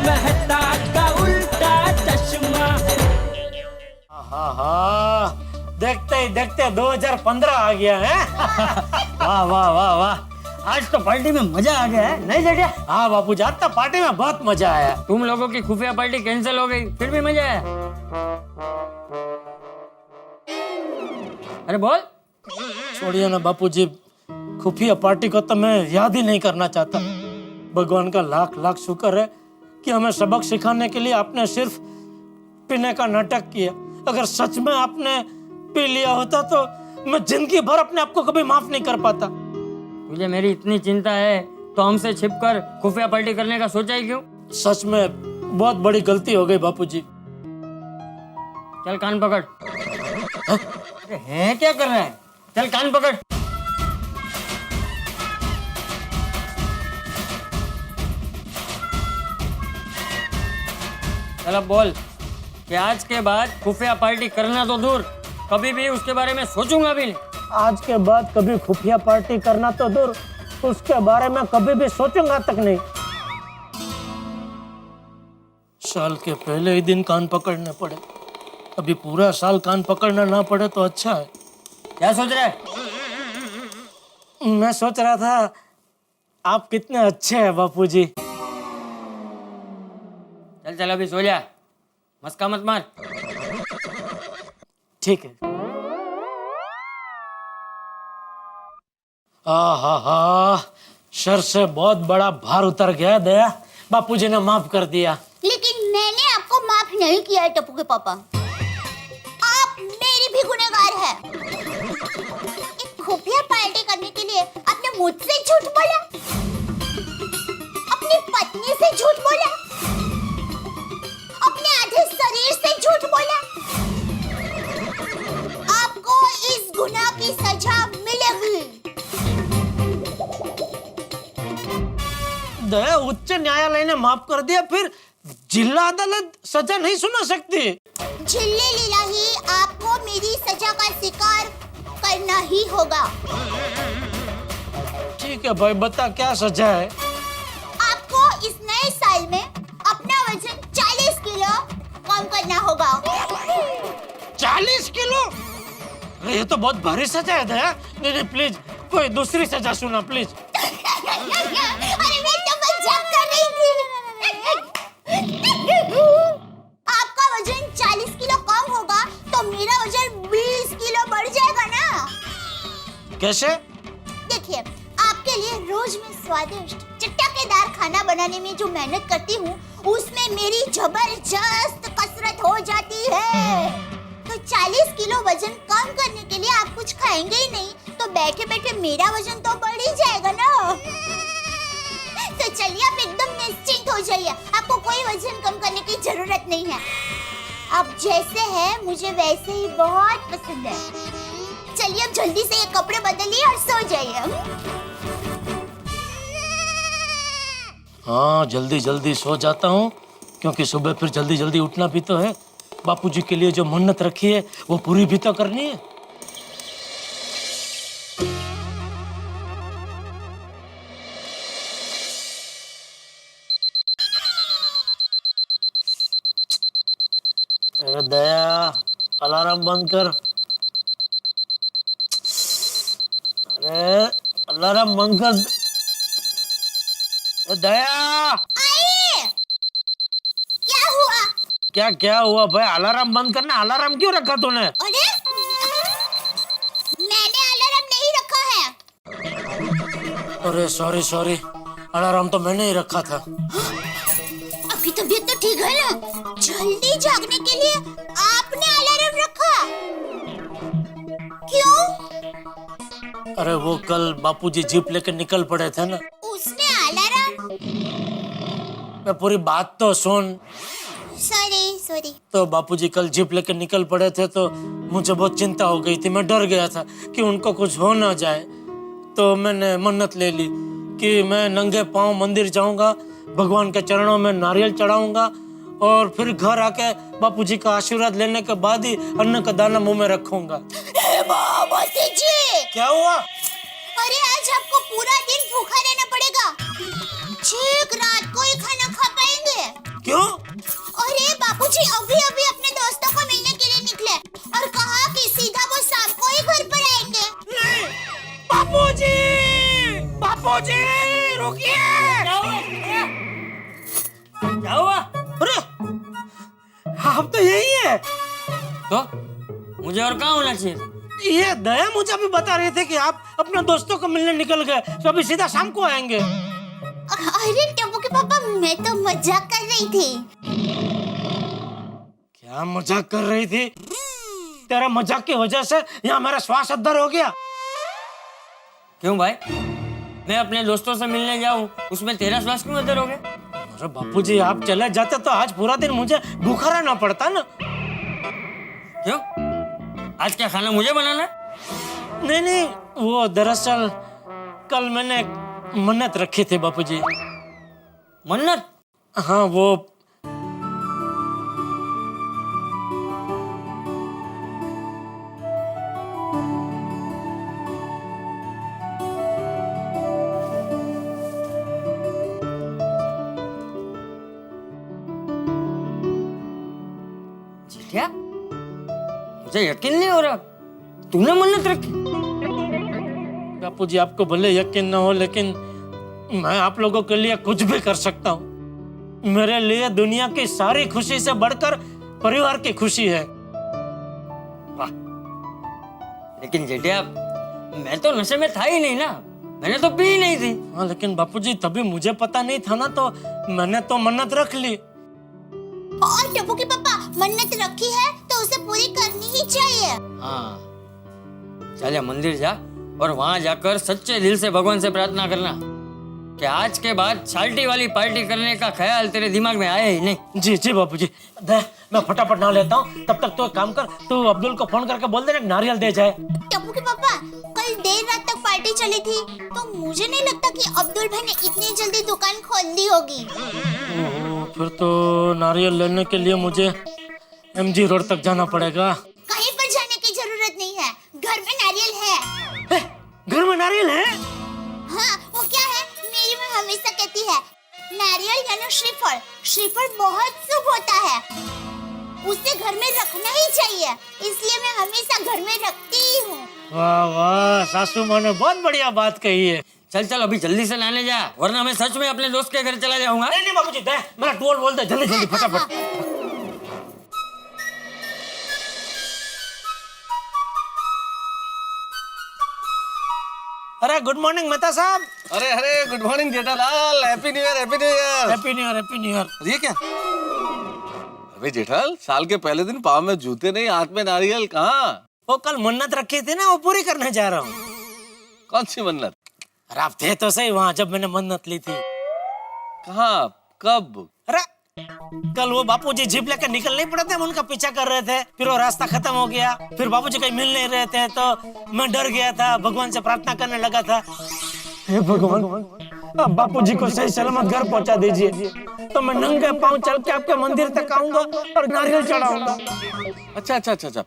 मेहता का उल्टा चश्मा। हाँ, देखते ही देखते 2015 आ गया है। वाह वाह वाह वाह, आज तो पार्टी में मजा आ गया है, नहीं जेठिया? हाँ बापू जी, आज तो पार्टी में बहुत मजा आया। तुम लोगों की खुफिया पार्टी कैंसिल हो गई, फिर भी मजा आया। अरे बोल। छोड़िए ना बापू जी, खुफिया पार्टी को तो मैं याद ही नहीं करना चाहता। भगवान का लाख लाख शुक्र है कि हमें सबक सिखाने के लिए आपने सिर्फ पीने का नाटक किया। अगर सच में आपने पी लिया होता तो मैं जिंदगी भर अपने आप को कभी माफ नहीं कर पाता। तुझे मेरी इतनी चिंता है तो हमसे छिपकर खुफिया पार्टी करने का सोचा ही क्यों? सच में बहुत बड़ी गलती हो गई बापू जी। चल कान पकड़। अरे हैं क्या कर रहा है? चल कान पकड़। चल अब बोल कि आज के बाद खुफिया पार्टी करना तो दूर, कभी भी उसके बारे में सोचूंगा भी नहीं। आज के बाद कभी खुफिया पार्टी करना तो दूर, उसके बारे में कभी भी सोचूंगा तक नहीं। साल के पहले ही दिन कान पकड़ने पड़े, अभी पूरा साल कान पकड़ना ना पड़े तो अच्छा है। क्या सोच रहा है? मैं सोच रहा था आप कितने अच्छे हैं बापूजी। चल चल अभी सो जा, मस्का मत मार। ठीक है। सर से बहुत बड़ा भार उतर गया दया, बापूजी ने माफ कर दिया। लेकिन मैंने आपको माफ नहीं किया है टप्पू के पापा, आप मेरी भी गुनहगार है। एक खुफिया पार्टी करने के लिए आपने मुझसे झूठ बोला, अपनी पत्नी से झूठ बोला, अपने आधे शरीर से झूठ बोला। आपको इस गुनाह की सजा मिलेगी। दया, उच्च न्यायालय ने माफ कर दिया, फिर जिला अदालत सजा नहीं सुना सकती? झिल्ली लीला ही आपको मेरी सजा का शिकार करना ही होगा। ठीक है भाई, बता क्या सजा है? आपको इस नए साल में अपना वजन 40 किलो कम करना होगा। 40 किलो? अरे ये तो बहुत भारी सजा है दया। नहीं नहीं प्लीज, कोई दूसरी सजा सुना प्लीज। अरे मैं तो मजाक कर रही थी। आपका वजन 40 किलो कम होगा तो मेरा वजन 20 किलो बढ़ जाएगा ना। कैसे? देखिए, आपके लिए रोज में स्वादिष्ट चटकेदार खाना बनाने में जो मेहनत करती हूँ, उसमें मेरी जबरदस्त कसरत हो जाती है। तो 40 किलो वजन कम करने के लिए आप कुछ खाएंगे ही नहीं, तो बैठे बैठे मेरा वजन तो बढ़ ही जाएगा ना। तो चलिए आप एकदम निश्चिंत हो जाइए, आपको कोई वजन कम करने की जरूरत नहीं है। आप जैसे हैं मुझे वैसे ही बहुत पसंद है। चलिए अब जल्दी से ये कपड़े बदलिए और सो जाइए। हाँ, जल्दी जल्दी सो जाता हूँ, क्योंकि सुबह फिर जल्दी जल्दी उठना भी तो है। बापूजी के लिए जो मन्नत रखी है वो पूरी भी तो करनी है। अरे दया, अलार्म बंद कर। अरे अलार्म बंद कर दया। आइए। क्या हुआ? क्या हुआ भाई? अलार्म बंद करना। अलार्म क्यों रखा तूने? अरे मैंने अलार्म नहीं रखा है। अरे सॉरी, अलार्म तो मैंने ही रखा था। आपकी तबीयत तो ठीक है ना? जल्दी जागने के लिए आपने अलार्म रखा क्यों? अरे वो कल बापूजी जीप लेकर निकल पड़े थे ना। उसने अलार्म? मैं पूरी बात तो सुन। सॉरी। तो बापूजी कल जीप लेकर निकल पड़े थे, तो मुझे बहुत चिंता हो गई थी। मैं डर गया था कि उनको कुछ हो ना जाए, तो मैंने मन्नत ले ली कि मैं नंगे पांव मंदिर जाऊंगा, भगवान के चरणों में नारियल चढ़ाऊंगा और फिर घर आके बापूजी का आशीर्वाद लेने के बाद ही अन्न का दाना मुंह में रखूंगा। क्या हुआ? अरे आज आपको पूरा दिन भूखा रहना पड़ेगा। ठीक रात को ही खाना खा पाएंगे। अब तो यही है। तो मुझे और कहाँ होना चाहिए था? ये दया मुझे अभी बता रहे थे कि आप अपने दोस्तों को मिलने निकल गए, तो अभी सीधा शाम को आएंगे। अरे टप्पू के पापा, मैं तो मजाक कर रही थी। क्या मजाक कर रही थी? तेरा मजाक की वजह से यहाँ मेरा श्वास अद्दर हो गया। क्यों भाई? मैं अपने दोस्तों से मिलने जाऊं, उसमें तेरा श्वास क्यों अदर हो गया? अरे बापूजी, आप चले जाते तो आज पूरा दिन मुझे भूखा रहना पड़ता ना। क्यों? आज क्या खाना मुझे बनाना है? नहीं नहीं, वो दरअसल कल मैंने एक मन्नत रखी थी बापूजी। मन्नत? हाँ, वो क्या? मुझे यकीन नहीं हो रहा, तूने मन्नत रखी? बापूजी, आपको भले यकीन न हो, लेकिन मैं आप लोगों के लिए कुछ भी कर सकता हूँ। मेरे लिए दुनिया की सारी खुशी से बढ़कर परिवार की खुशी है। वाह, लेकिन जेठिया, मैं तो नशे में था ही नहीं ना, मैंने तो पी ही नहीं थी। हाँ, लेकिन बापूजी तभी मुझे पता नहीं था ना, तो मैंने तो मन्नत रख ली। और टप्पू के पापा, मन्नत रखी है तो उसे पूरी करनी ही चाहिए। हाँ, चल जा मंदिर जा और वहां जाकर सच्चे दिल से भगवान से प्रार्थना करना कि आज के बाद शाल्टी वाली पार्टी करने का ख्याल तेरे दिमाग में आया ही नहीं। जी जी बापूजी, मैं फटाफट नहा लेता हूँ। तब तक तो एक काम कर, तू अब्दुल को फोन करके बोल देना नारियल दे जाए। टप्पू के पापा, कल देर रात तक पार्टी चली थी, तो मुझे नहीं लगता कि अब्दुल भाई ने इतनी जल्दी दुकान खोल दी होगी। ओह, फिर तो नारियल लेने के लिए मुझे MG रोड तक जाना पड़ेगा। कहीं पर जाने की जरूरत नहीं है, घर में नारियल है। घर में नारियल है? हाँ, वो क्या है, मेरी माँ हमेशा कहती है नारियल यानी श्रीफल, श्रीफल बहुत शुभ होता है, उसे घर में रखना ही चाहिए, इसलिए मैं हमेशा घर में रखती हूँ। वाह वाह, सासू माँ ने बहुत बढ़िया बात कही है। चल चल अभी जल्दी से नहाने जा, वरना मैं सच में अपने दोस्त के घर चला जाऊंगा। नहीं नहीं बाबूजी, दे मेरा टोल बोल दे, जल्दी जल्दी फटाफट। अरे गुड मॉर्निंग मेहता साहब। अरे अरे good morning Jethalal, happy new year, happy new year. Happy new year, happy new year. ये क्या? अबे जेठालाल, साल के पहले दिन पाँव में जूते नहीं, हाथ में नारियल कहाँ? वो कल मन्नत रखी थी ना, वो पूरी करने जा रहा हूँ। कौन सी मन्नत? अरे आप थे तो सही वहाँ जब मैंने मन्नत ली थी। कहाँ? कब? अरे कल वो बापूजी जीप लेकर निकल नहीं पड़े थे, हम उनका पीछा कर रहे थे, फिर वो रास्ता खत्म हो गया, फिर बापूजी कहीं मिल नहीं रहे थे, तो मैं डर गया था, भगवान से प्रार्थना करने लगा था, हे भगवान, अब बापूजी को सही सलामत घर पहुंचा दीजिए, तो मैं नंगे पांव चल के आपके मंदिर तक आऊंगा और नारियल चढ़ाऊंगा। अच्छा अच्छा अच्छा अच्छा,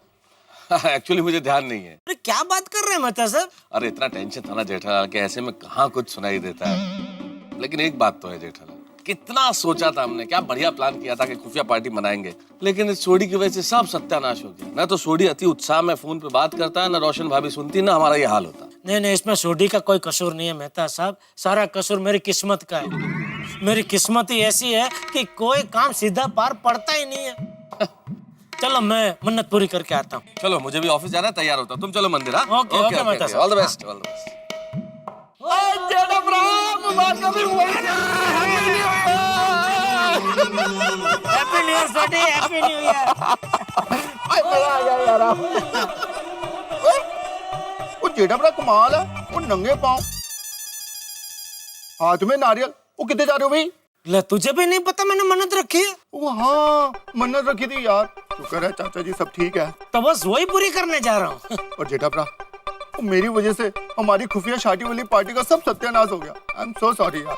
एक्चुअली मुझे ध्यान नहीं है। अरे क्या बात कर रहे हैं मेहता साहब? अरे इतना टेंशन था ना जेठालाल के, ऐसे में कहाँ कुछ सुनाई देता है। लेकिन एक बात तो है जेठालाल, कितना सोचा था हमने, क्या बढ़िया प्लान किया था कि खुफिया पार्टी मनाएंगे, लेकिन इस सोडी की वजह से सब सत्यानाश हो गया। ना तो सोडी अति उत्साह में फोन पे बात करता है, ना रोशन भाभी सुनती, ना हमारा ये हाल होता। नहीं नहीं, इसमें सोडी का कोई कसूर नहीं है मेहता साहब, सारा कसूर मेरी किस्मत का है। मेरी किस्मत ही ऐसी है कि कोई काम सीधा पार पड़ता ही नहीं है। चलो मैं मन्नत पूरी करके आता हूँ। चलो मुझे भी ऑफिस जाना है, तैयार होता, तुम चलो मंदिर। हाँ ओके, ओके, मेहता साहब। All the best, all the best. Happy new year Sodhi, happy new year. वो जेठा बड़ा कमाल है, वो नंगे पाँव, हाथ में नारियल। वो कितने जा रहे हो भाई? ले तुझे भी नहीं पता मैंने मन्नत रखी है? वो हाँ, मन्नत रखी थी यार। शुक्र है चाचा जी सब ठीक है। तो बस वही पूरी करने जा रहा हूँ। और जेठा बड़ा, वो मेरी वजह से हमारी खुफिया शादी वाली पार्टी का सब सत्यानाश हो गया। आई एम सो सॉरी यार।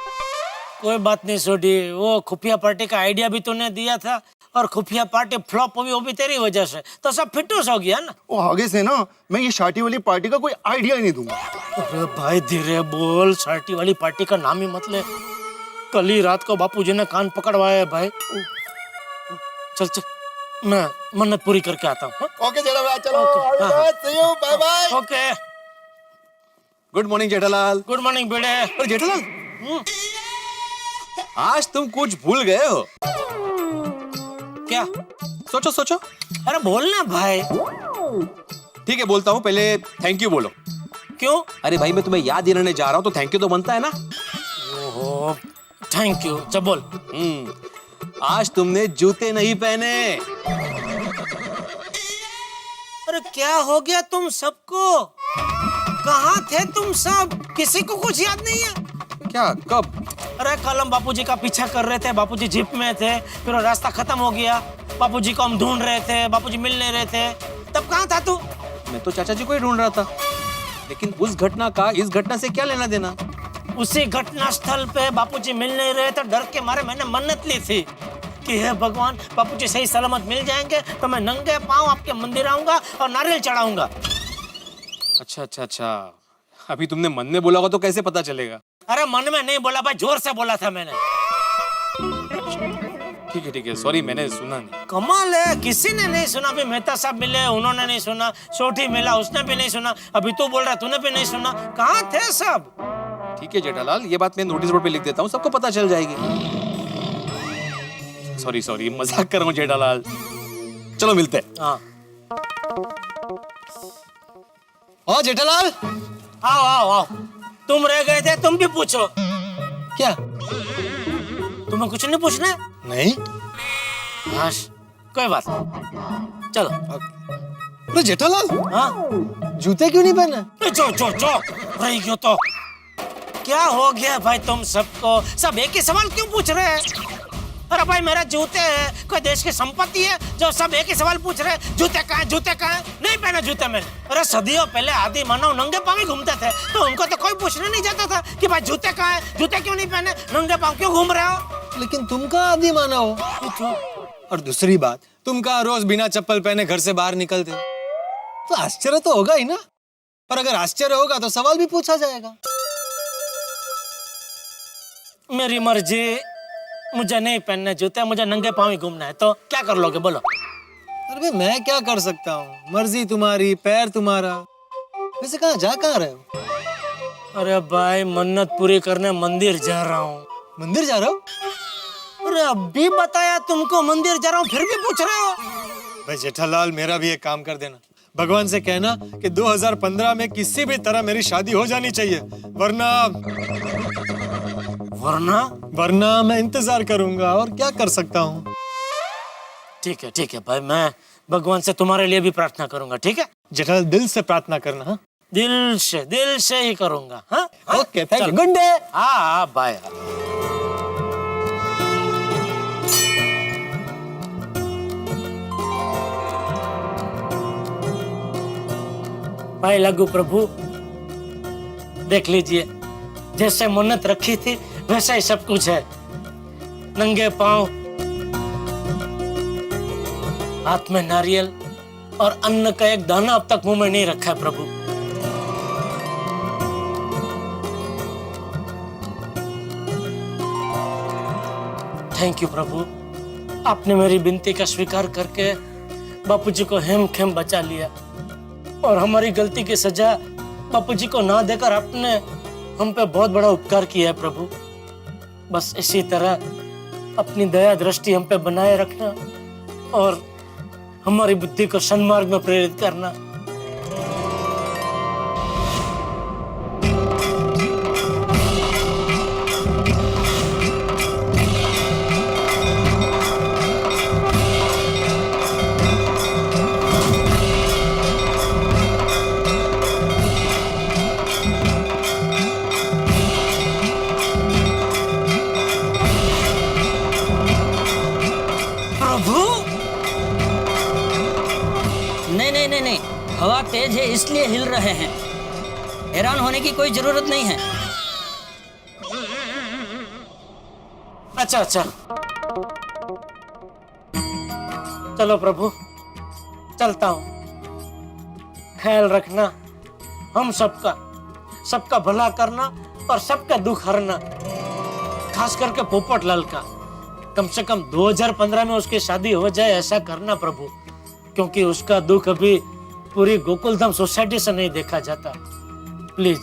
कोई बात नहीं सोडी, वो खुफिया पार्टी का आइडिया भी तूने दिया था, और खुफिया पार्टी फ्लॉप हुई वो भी तेरी वजह से, तो सब फिटूस हो गया ना। वो आगे से ना मैं ये शादी वाली पार्टी का कोई आइडिया ही नहीं दूंगा। अरे भाई धीरे बोल, शादी वाली पार्टी का नाम ही मत ले। कल ही रात को बापूजी ने कान पकड़वाया है भाई। चल चल, मैं मन्नत पूरी करके आता हूँ। ओके जेठा बड़ा, चलो see you, bye bye. Okay, good morning Jethalal. Good morning बेटे। और जेठालाल, आज तुम कुछ भूल गए हो। क्या? सोचो सोचो। अरे बोलना भाई। ठीक है बोलता हूँ, पहले थैंक यू बोलो। क्यों? अरे भाई मैं तुम्हें याद दिलाने जा रहा हूँ तो थैंक यू तो बनता है ना। ओहो, थैंक यू। चल बोल। आज तुमने जूते नहीं पहने। अरे क्या हो गया तुम सबको? कहाँ थे तुम सब? किसी को कुछ याद नहीं है? क्या? कब? अरे कल हम बापूजी का पीछा कर रहे थे, बापूजी जीप में थे, फिर वो रास्ता खत्म हो गया, बापूजी को हम ढूंढ रहे थे, बापूजी मिल नहीं रहे थे। तब कहाँ था तू? मैं तो चाचा जी को ही ढूंढ रहा था, लेकिन उस घटना का इस घटना से क्या लेना देना? उसी घटना स्थल पे बापूजी मिल नहीं रहे थे, डर के मारे मैंने मन्नत ली थी कि हे भगवान, बापूजी सही सलामत मिल जाएंगे तो मैं नंगे पांव आपके मंदिर आऊंगा और नारियल चढ़ाऊंगा। अच्छा अच्छा अच्छा, अभी तुमने मन में बोला होगा तो कैसे पता चलेगा? अरे मन में नहीं बोला भाई, जोर से बोला था मैंने। ठीक है, सॉरी मैंने सुना नहीं। कमाल है, किसी ने नहीं सुना। अभी मेहता साहब मिले, उन्होंने नहीं सुना, छोटी मिला, उसने भी नहीं सुना, अभी तू बोल रहा तूने भी नहीं सुना। कहाँ थे सब? ठीक है जेठालाल, ये बात मैं नोटिस बोर्ड पे लिख देता हूँ, सबको पता चल जाएगी। सॉरी मजाक कर रहा हूँ जेठालाल। चलो मिलते हैं। हाँ ओ जेठालाल, आओ आओ आओ। तुम रह गए थे, तुम भी पूछो। क्या? तुम्हें कुछ नहीं पूछना है? नहीं। हाश, कोई बात नहीं। चलो। अरे जेठालाल, हाँ जूते क्यों नहीं पहने? जो रही क्यों तो? क्या हो गया भाई तुम सबको? सब एक ही सवाल क्यों पूछ रहे हैं? अरे भाई मेरा जूते है, कोई देश की संपत्ति है जो सब एक ही सवाल पूछ रहे हैं, जूते कहाँ है, जूते कहाँ है? नहीं पहने जूते मैंने। अरे सदियों पहले आदि मानव नंगे पांव ही घूमते थे, तो उनको तो कोई पूछने नहीं जाता था कि भाई जूते कहाँ है, जूते क्यों नहीं पहने, नंगे पांव क्यों घूम रहे हो? लेकिन तुम कहाँ आदि माना हो? और दूसरी बात, तुम कहाँ रोज बिना चप्पल पहने घर से बाहर निकलते हो? तो आश्चर्य तो होगा ही ना। पर अगर आश्चर्य होगा तो सवाल भी पूछा जाएगा। मेरी मर्जी, मुझे नहीं पहनने जूते, मुझे नंगे पांव ही घूमना है। तो क्या कर लोगे बोलो? अरे भाई मैं क्या कर सकता हूँ, मर्जी तुम्हारी, पैर तुम्हारा। वैसे कहाँ रहे हो? अरे भाई मन्नत पूरी करने मंदिर जा रहा हूँ। मंदिर जा रहे हो? अरे अभी बताया तुमको मंदिर जा रहा हूँ, फिर भी पूछ रहे हो? भाई जेठालाल, मेरा भी एक काम कर देना, भगवान से कहना कि 2015 में किसी भी तरह मेरी शादी हो जानी चाहिए, वरना मैं इंतजार करूंगा। और क्या कर सकता हूँ? ठीक है भाई, मैं भगवान से तुम्हारे लिए भी प्रार्थना करूंगा। ठीक है जेठालाल, दिल से प्रार्थना करना। हाँ दिल से ही करूंगा। हाँ okay, thank you, good day. हाँ बाय। भाई लघु प्रभु, देख लीजिए, जैसे मन्नत रखी थी वैसा ही सब कुछ है। नंगे पांव, हाथ में नारियल और अन्न का एक दाना अब तक मुंह में नहीं रखा है प्रभु। थैंक यू प्रभु, आपने मेरी विनती का स्वीकार करके बापूजी को हेमखेम बचा लिया और हमारी गलती की सजा बापूजी को ना देकर आपने हम पे बहुत बड़ा उपकार किया है प्रभु। बस इसी तरह अपनी दया दृष्टि हम पे बनाए रखना और हमारी बुद्धि को सन्मार्ग में प्रेरित करना। नहीं, हवा तेज है इसलिए हिल रहे हैं, हैरान होने की कोई जरूरत नहीं है। अच्छा चलो प्रभु, चलता हूँ। ख्याल रखना हम सबका भला करना और सबका दुख हरना, खास करके पोपट लाल का। कम से कम 2015 में उसकी शादी हो जाए ऐसा करना प्रभु, क्योंकि उसका दुख अभी पूरी गोकुलधाम सोसाइटी से नहीं देखा जाता। प्लीज।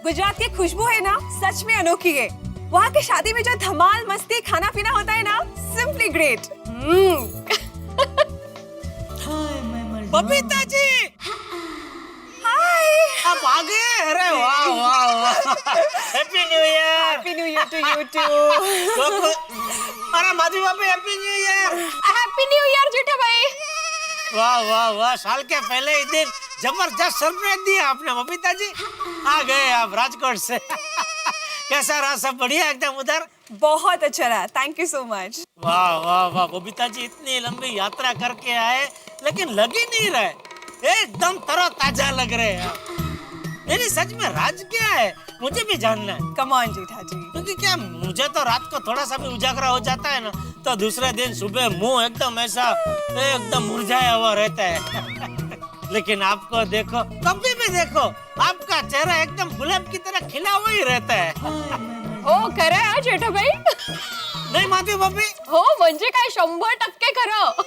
गुजरात की खुशबू है ना, सच में अनोखी है। वहाँ की शादी में जो धमाल मस्ती खाना पीना होता है ना, simply great. Babita ji, hi, आप आ गए? अरे वाह वाह वाह, happy new year. Happy new year to you too. अरे माधवी भाभी, happy new year. Happy new year Jetha भाई। वाह वाह वाह, साल के पहले ही दिन जबरदस्त सरप्राइज दिया आपने बबीता जी। आ गए आप राजकोट से। कैसा रहा, सब बढ़िया एकदम उधर? बहुत अच्छा रहा, थैंक यू सो मच। वाह वाह वाह बबीता जी, इतनी लंबी यात्रा करके आए लेकिन लग ही नहीं रहे, एकदम तरोताजा लग रहे हैं आप। नहीं सच में राज क्या है, मुझे भी जानना है। कम ऑन जेठा जी। क्योंकि क्या मुझे तो रात को थोड़ा सा भी उजागरा हो जाता है ना, तो दूसरे दिन सुबह मुंह एकदम ऐसा एकदम मुरझाया हुआ रहता है। लेकिन आपको देखो, कभी भी देखो, आपका चेहरा एकदम गुलाब की तरह खिला हुआ ही रहता है। हो खरं आहे जेठा भाई. नहीं माधवी भाभी? हो म्हणजे काय 100% खरं.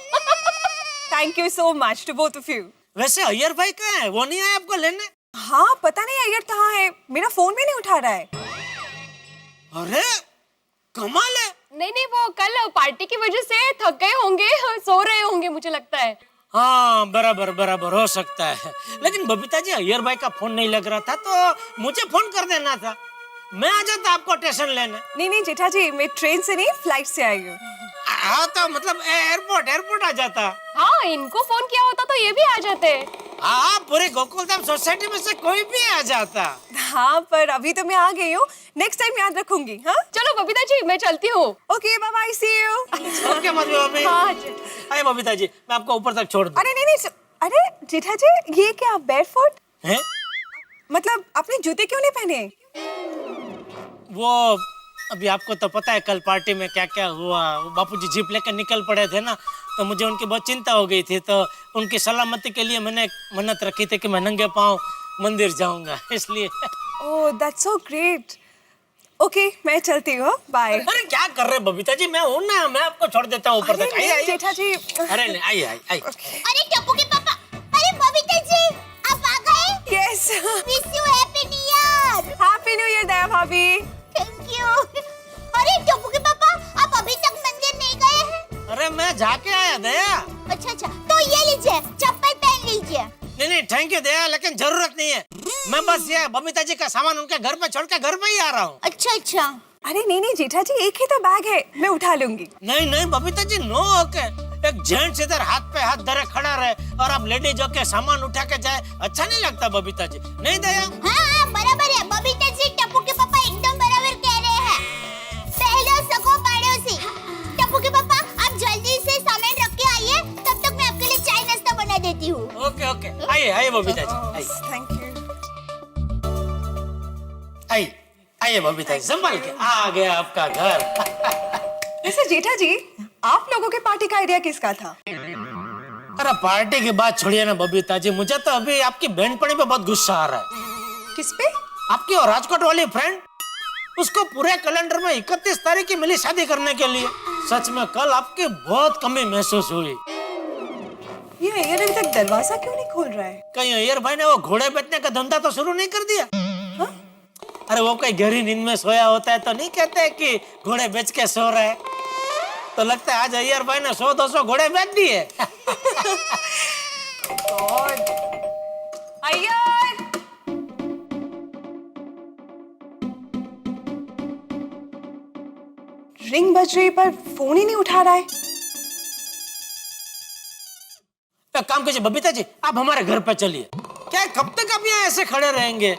Thank you so much to both of you. वैसे अय्यर भाई कहाँ है, वो नहीं आए आपको लेने? हाँ पता नहीं अय्यर कहाँ है, मेरा फोन भी नहीं उठा रहा है। अरे कमाल है। नहीं वो कल पार्टी की वजह से थक गए होंगे, सो रहे होंगे मुझे लगता है. हाँ बराबर बराबर हो सकता है, लेकिन बबीता जी अय्यर भाई का फोन नहीं लग रहा था तो मुझे फोन कर देना था, मैं आ जाता आपको स्टेशन लेने। नहीं जेठा जी, मैं ट्रेन से नहीं फ्लाइट से आई हूँ। हाँ तो मतलब एयरपोर्ट आ जाता। हाँ इनको फोन किया होता तो ये भी आ जाते। हाँ पूरे गोकुलधाम सोसाइटी में से कोई भी आ जाता। हाँ पर अभी तो मैं आ गई हूँ, नेक्स्ट टाइम याद रखूंगी। हाँ चलो बबीता जी मैं चलती हूँ। Okay bye bye, see you. Okay Madhu भाभी। हाँ आइए बबीता जी, मैं आपको ऊपर तक छोड़ दूं। अरे नहीं, अरे जेठा जी ये क्या बैरफुट हैं? मतलब आपने जूते क्यों नहीं पहने? वो अभी आपको तो पता है कल पार्टी में क्या क्या हुआ, बापूजी जीप लेकर निकल पड़े थे ना, तो मुझे उनकी बहुत चिंता हो गई थी, तो उनकी सलामती के लिए मैंने मन्नत रखी थी कि मैं नंगे पांव मंदिर जाऊंगा, इसलिए। Oh that's so great. Okay मैं चलती हूँ, बाय। अरे क्या कर रहे बबीता जी, मैं हूँ ना, मैं आपको छोड़ देता हूँ ऊपर तक। आइए जेठा जी। अरे नहीं आइए आइए। अरे टप्पू के पापा, अरे बबीता जी आप आ गए? Yes wish you happy new year. Happy new year Daya भाभी। Thank you. अरे टप्पू के पापा आप अभी तक मंदिर नहीं गए हैं? अरे मैं जाके आया दया। अच्छा तो ये लीजिए, चप्पल पहन लीजिए। नहीं थैंक यू दया, लेकिन जरूरत नहीं है, मैं बस ये बबीता जी का सामान उनके घर पे छोड़ के घर पे ही आ रहा हूँ। अच्छा अरे नहीं जेठा जी, एक ही तो बैग है, मैं उठा लूंगी। नहीं बबीता जी नो ओके, एक जेंट्स इधर हाथ पे हाथ धरे खड़ा रहे और आप लेडीज होके सामान उठा के जाए, अच्छा नहीं लगता बबीता जी। नहीं दया? हाँ बराबर है, बबीता जी टप्पू के पापा एकदम बराबर कह रहे हैं। पहले सगो पड़ोसी। टप्पू के पापा आप जल्दी से सामान रख के आइए, तब तक मैं आपके लिए चाय नाश्ता बना देती हूँ। ओके आइए बबीता जी, थैंक यू। आइए बबीता जी, संभाल के, आ गया आपका घर। वैसे जेठा जी आप लोगों के पार्टी का आइडिया किसका था? अरे पार्टी की बात छोड़िए ना बबीता जी, मुझे तो अभी आपकी बहनपनी पे बहुत गुस्सा आ रहा है। किस पे? आपकी और राजकोट वाली फ्रेंड, उसको पूरे कैलेंडर में 31 तारीख की मिली शादी करने के लिए। सच में कल आपकी बहुत कमी महसूस हुई। ये अय्यर अभी तक दरवाजा क्यों नहीं खोल रहा है? कहीं अय्यर भाई ने वो घोड़े बेचने का धंधा तो शुरू नहीं कर दिया? हाँ? अरे वो कोई गहरी नींद में सोया होता है तो नहीं कहते कि घोड़े बेच के सो रहा है, तो लगता है आज अय्यर भाई ने 100-200 घोड़े बेच दिए। अय्यर रिंग बज रही पर फोन ही नहीं उठा रहा है। एक काम कीजिए बबीता जी, आप हमारे घर पे चलिए। क्या कब तक आप यहाँ ऐसे खड़े रहेंगे?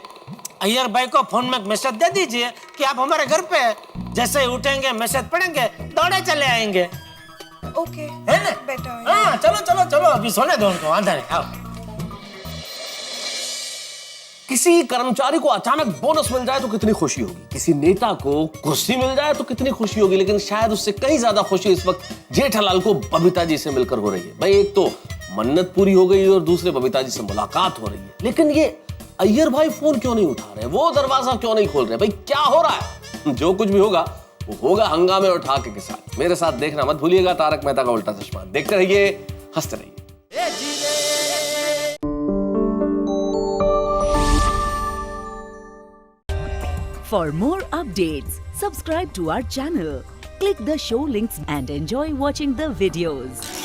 अय्यर भाई को फोन में मैसेज दे दीजिए कि आप हमारे घर पे हैं। जैसे ही उठेंगे मैसेज पढ़ेंगे, दौड़े चले आएंगे। ओके है ना? बेटर। हाँ चलो अभी सोने दो उनको, आधा नहीं। आओ। किसी कर्मचारी को अचानक बोनस मिल जाए तो कितनी खुशी होगी, किसी नेता को कुर्सी मिल जाए तो कितनी खुशी होगी, लेकिन शायद उससे कहीं ज्यादा खुशी इस वक्त जेठालाल को बबीता जी से मिलकर हो रही है। भाई एक तो मन्नत पूरी हो गई और दूसरे बबीता जी से मुलाकात हो रही है, लेकिन ये अय्यर भाई फोन क्यों नहीं उठा रहे, वो दरवाजा क्यों नहीं खोल रहे? भाई क्या हो रहा है? जो कुछ भी होगा वो होगा हंगामे और ठाके के साथ। मेरे साथ देखना मत भूलिएगा तारक मेहता का उल्टा चश्मा। देखते रहिए, हंसते रहिए। For more updates, subscribe to our channel, click the show links and enjoy watching the videos.